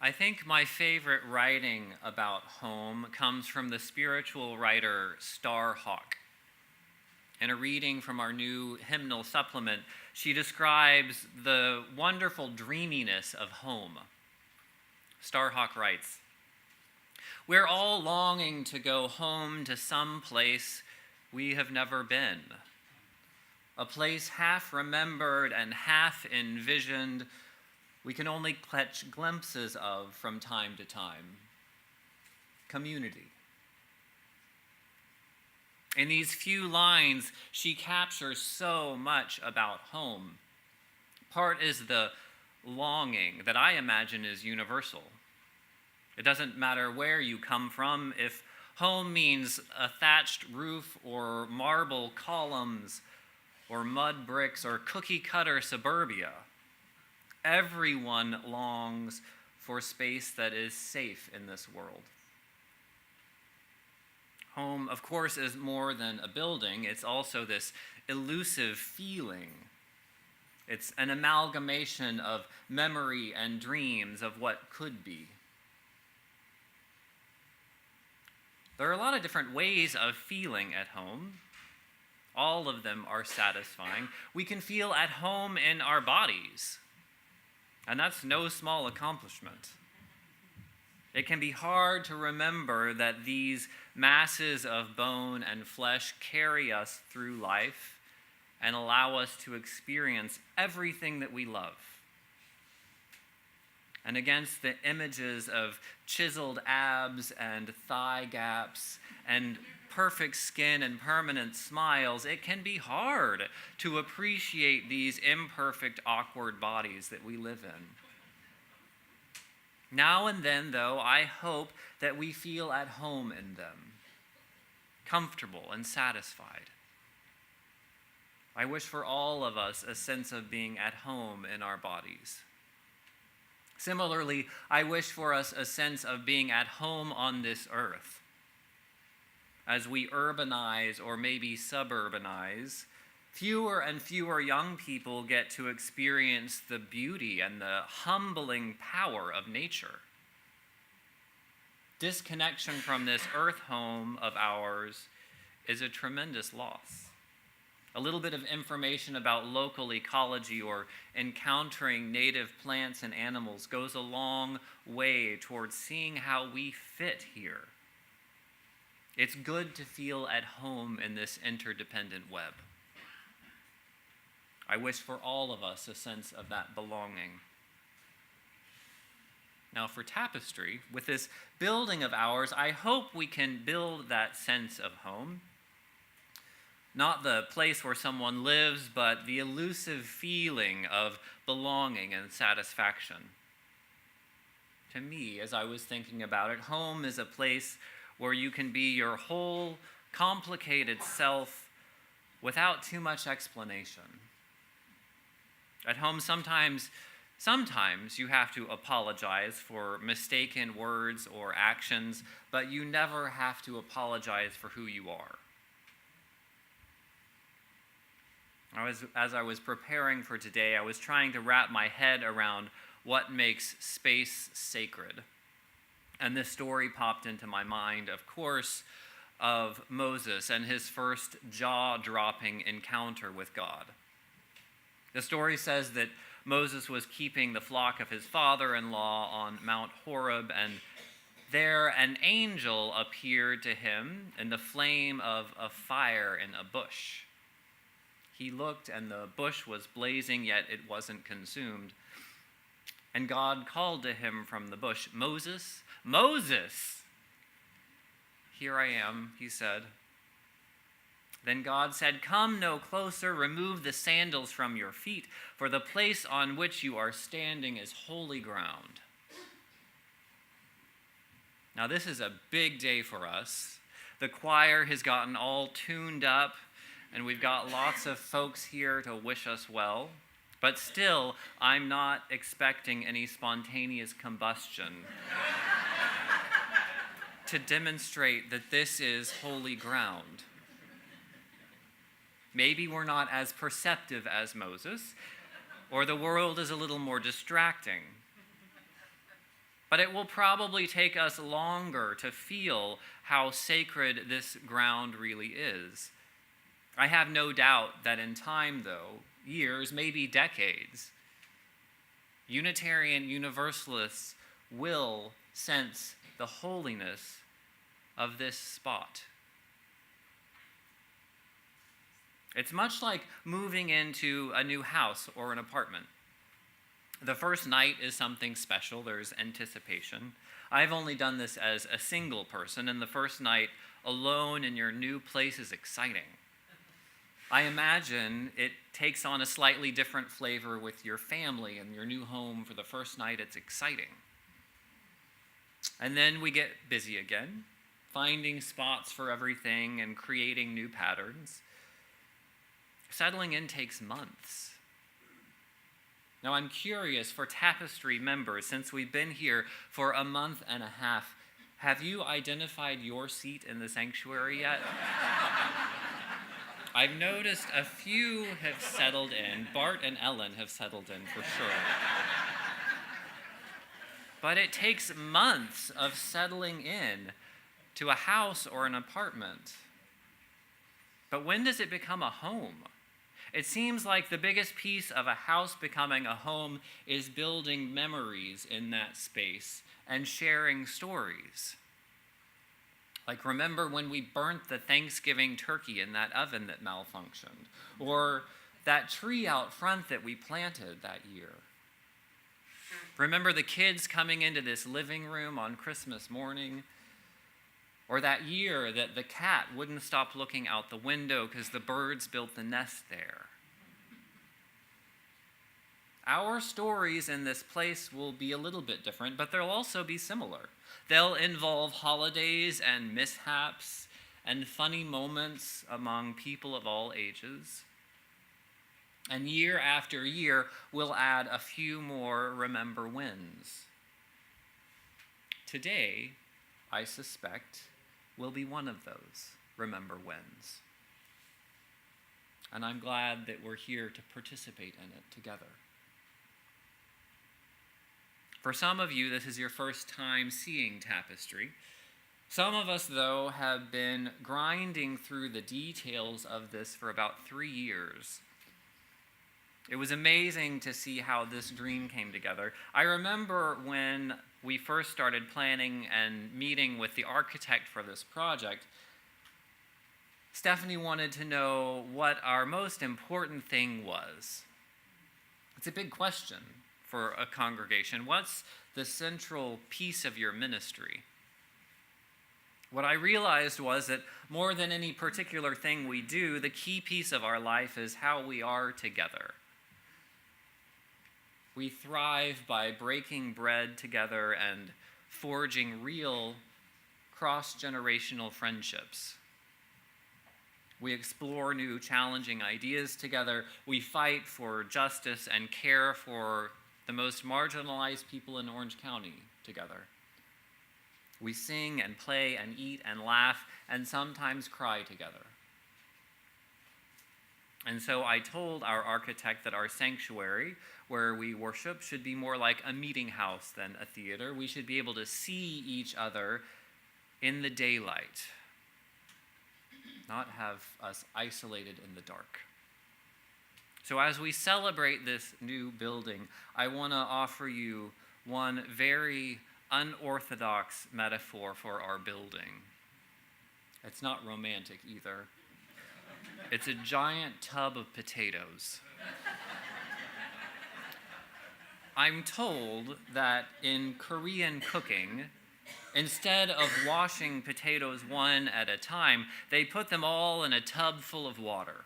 I think my favorite writing about home comes from the spiritual writer Starhawk. In a reading from our new hymnal supplement, she describes the wonderful dreaminess of home. Starhawk writes, "We're all longing to go home to some place we have never been, a place half remembered and half envisioned we can only catch glimpses of from time to time. Community." In these few lines, she captures so much about home. Part is the longing that I imagine is universal. It doesn't matter where you come from. If home means a thatched roof or marble columns or mud bricks or cookie-cutter suburbia, everyone longs for space that is safe in this world. Home, of course, is more than a building. It's also this elusive feeling. It's an amalgamation of memory and dreams of what could be. There are a lot of different ways of feeling at home. All of them are satisfying. We can feel at home in our bodies, and that's no small accomplishment. It can be hard to remember that these masses of bone and flesh carry us through life and allow us to experience everything that we love. And against the images of chiseled abs and thigh gaps and perfect skin and permanent smiles, it can be hard to appreciate these imperfect, awkward bodies that we live in. Now and then, though, I hope that we feel at home in them, comfortable and satisfied. I wish for all of us a sense of being at home in our bodies. Similarly, I wish for us a sense of being at home on this earth. As we urbanize or maybe suburbanize, fewer and fewer young people get to experience the beauty and the humbling power of nature. Disconnection from this earth home of ours is a tremendous loss. A little bit of information about local ecology or encountering native plants and animals goes a long way towards seeing how we fit here. It's good to feel at home in this interdependent web. I wish for all of us a sense of that belonging. Now for Tapestry, with this building of ours, I hope we can build that sense of home. Not the place where someone lives, but the elusive feeling of belonging and satisfaction. To me, as I was thinking about it, home is a place where you can be your whole complicated self without too much explanation. At home, sometimes you have to apologize for mistaken words or actions, but you never have to apologize for who you are. As I was preparing for today, I was trying to wrap my head around what makes space sacred. And this story popped into my mind, of course, of Moses and his first jaw-dropping encounter with God. The story says that Moses was keeping the flock of his father-in-law on Mount Horeb, and there an angel appeared to him in the flame of a fire in a bush. He looked, and the bush was blazing, yet it wasn't consumed. And God called to him from the bush, "Moses, Moses!" "Here I am," he said. Then God said, "Come no closer, remove the sandals from your feet, for the place on which you are standing is holy ground." Now this is a big day for us. The choir has gotten all tuned up, and we've got lots of folks here to wish us well. But still, I'm not expecting any spontaneous combustion to demonstrate that this is holy ground. Maybe we're not as perceptive as Moses, or the world is a little more distracting. But it will probably take us longer to feel how sacred this ground really is. I have no doubt that in time, though, years, maybe decades, Unitarian Universalists will sense the holiness of this spot. It's much like moving into a new house or an apartment. The first night is something special. There's anticipation. I've only done this as a single person, and the first night alone in your new place is exciting. I imagine it takes on a slightly different flavor with your family and your new home. For the first night, it's exciting. And then we get busy again, finding spots for everything and creating new patterns. Settling in takes months. Now, I'm curious, for Tapestry members, since we've been here for a month and a half, have you identified your seat in the sanctuary yet? I've noticed a few have settled in. Bart and Ellen have settled in for sure. But it takes months of settling in to a house or an apartment. But when does it become a home? It seems like the biggest piece of a house becoming a home is building memories in that space and sharing stories. Like, remember when we burnt the Thanksgiving turkey in that oven that malfunctioned? Or that tree out front that we planted that year? Remember the kids coming into this living room on Christmas morning? Or that year that the cat wouldn't stop looking out the window because the birds built the nest there? Our stories in this place will be a little bit different, but they'll also be similar. They'll involve holidays and mishaps and funny moments among people of all ages. And year after year, we'll add a few more remember wins. Today, I suspect, will be one of those remember wins. And I'm glad that we're here to participate in it together. For some of you, this is your first time seeing Tapestry. Some of us, though, have been grinding through the details of this for about 3 years. It was amazing to see how this dream came together. I remember when we first started planning and meeting with the architect for this project, Stephanie wanted to know what our most important thing was. It's a big question for a congregation. What's the central piece of your ministry? What I realized was that more than any particular thing we do, the key piece of our life is how we are together. We thrive by breaking bread together and forging real cross-generational friendships. We explore new challenging ideas together. We fight for justice and care for the most marginalized people in Orange County together. We sing and play and eat and laugh and sometimes cry together. And so I told our architect that our sanctuary, where we worship, should be more like a meeting house than a theater. We should be able to see each other in the daylight, not have us isolated in the dark. So as we celebrate this new building, I want to offer you one very unorthodox metaphor for our building. It's not romantic either. It's a giant tub of potatoes. I'm told that in Korean cooking, instead of washing potatoes one at a time, they put them all in a tub full of water.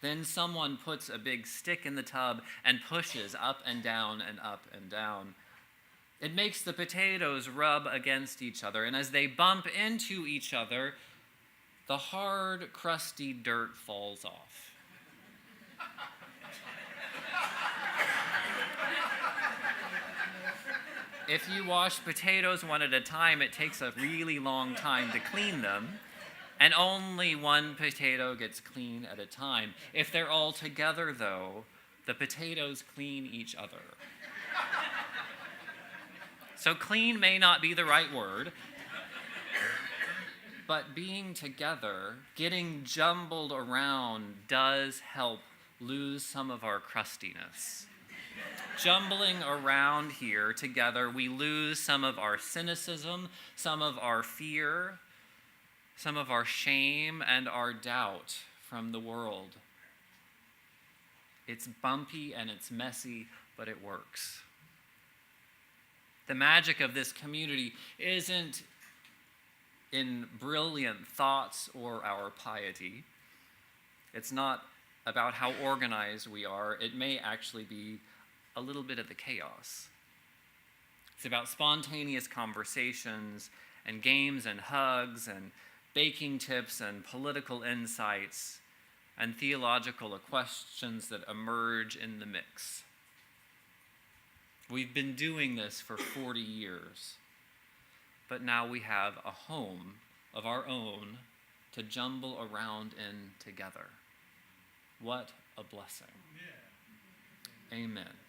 Then someone puts a big stick in the tub and pushes up and down and up and down. It makes the potatoes rub against each other, and as they bump into each other, the hard, crusty dirt falls off. If you wash potatoes one at a time, it takes a really long time to clean them, and only one potato gets clean at a time. If they're all together, though, the potatoes clean each other. So clean may not be the right word, but being together, getting jumbled around, does help lose some of our crustiness. Jumbling around here together, we lose some of our cynicism, some of our fear, some of our shame, and our doubt from the world. It's bumpy and it's messy, but it works. The magic of this community isn't in brilliant thoughts or our piety. It's not about how organized we are. It may actually be a little bit of the chaos. It's about spontaneous conversations and games and hugs and baking tips and political insights and theological questions that emerge in the mix. We've been doing this for 40 years, but now we have a home of our own to jumble around in together. What a blessing. Amen.